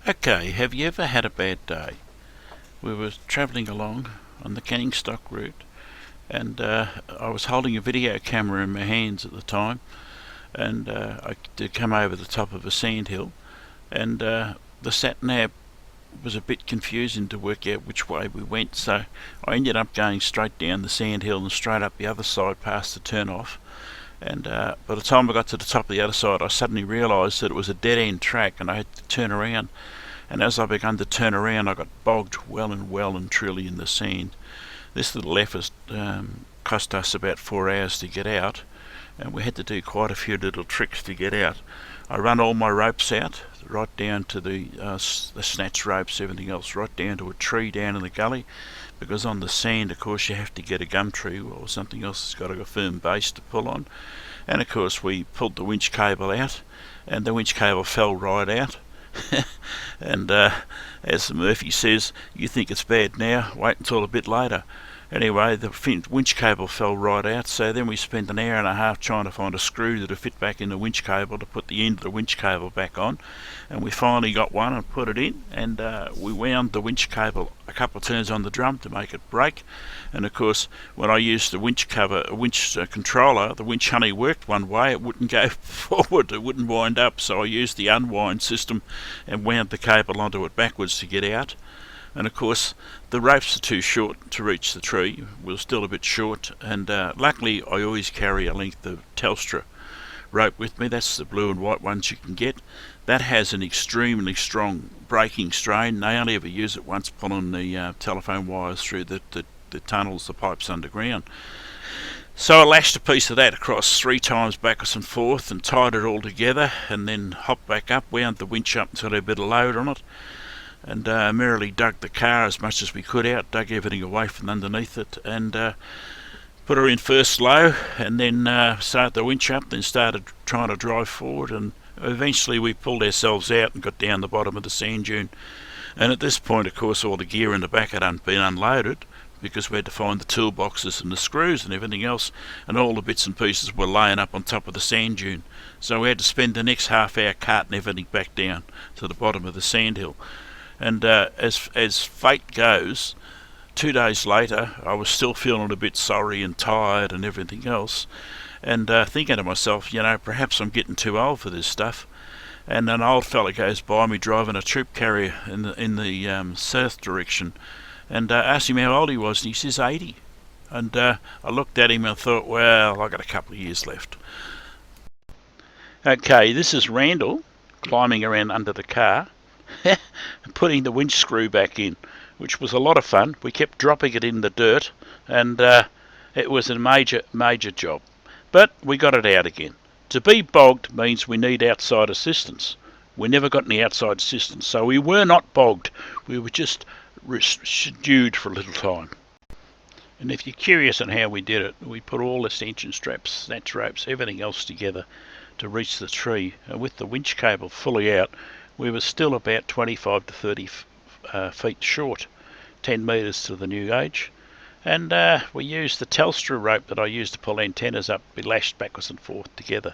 Okay, have you ever had a bad day? We were travelling along on the Canningstock route, and I was holding a video camera in my hands at the time, and I did come over the top of a sandhill, and the sat nav was a bit confusing to work out which way we went, so I ended up going straight down the sandhill and straight up the other side past the turn off. And by the time I got to the top of the other side, I suddenly realised that it was a dead-end track and I had to turn around. And as I began to turn around, I got bogged well and truly in the sand. This little effort cost us about 4 hours to get out, and we had to do quite a few little tricks to get out. I run all my ropes out, right down to the snatch ropes, everything else, right down to a tree down in the gully, because on the sand, of course, you have to get a gum tree or something else that's got a firm base to pull on. And of course, we pulled the winch cable out, and the winch cable fell right out. And as Murphy says, you think it's bad now, wait until a bit later. Anyway, the winch cable fell right out, so then we spent an hour and a half trying to find a screw that would fit back in the winch cable to put the end of the winch cable back on, and we finally got one and put it in, and we wound the winch cable a couple of turns on the drum to make it break. And of course, when I used the winch controller, the winch honey worked one way, it wouldn't go forward, it wouldn't wind up, so I used the unwind system and wound the cable onto it backwards to get out. And of course, the ropes are too short to reach the tree. We're still a bit short, and luckily I always carry a length of C.S.R rope with me. That's the blue and white ones you can get. That has an extremely strong braking strain. They only ever use it once pulling the telephone wires through the tunnels, the pipes underground. So I lashed a piece of that across 3 times backwards and forth and tied it all together, and then hopped back up, wound the winch up until I had a bit of load on it, and merrily dug the car as much as we could out, dug everything away from underneath it, and put her in first low, and then started the winch up, then started trying to drive forward, and eventually we pulled ourselves out and got down the bottom of the sand dune. And at this point, of course, all the gear in the back had been unloaded, because we had to find the toolboxes and the screws and everything else, and all the bits and pieces were laying up on top of the sand dune. So we had to spend the next half hour carting everything back down to the bottom of the sandhill. And as fate goes, 2 days later I was still feeling a bit sorry and tired and everything else, and thinking to myself, perhaps I'm getting too old for this stuff. And an old fella goes by me driving a troop carrier in the south direction, and asked him how old he was, and he says 80. And I looked at him and thought, well, I've got a couple of years left. Okay, this is Randall climbing around under the car putting the winch screw back in, which was a lot of fun. We kept dropping it in the dirt, and it was a major job, but we got it out again. To be bogged means we need outside assistance. We never got any outside assistance, so we were not bogged, we were just subdued for a little time. And if you're curious on how we did it, we put all the tension straps, snatch ropes, everything else together to reach the tree, and with the winch cable fully out, we were still about 25 to 30 feet short, 10 metres to the new gauge. And we used the C.S.R rope that I used to pull antennas up, be lashed backwards and forth together.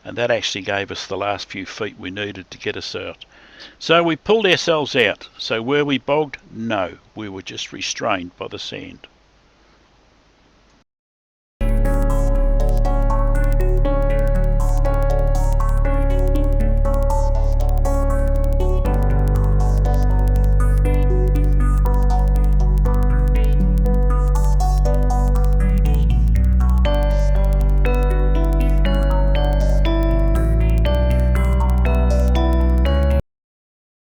And that actually gave us the last few feet we needed to get us out. So we pulled ourselves out. So were we bogged? No, we were just restrained by the sand.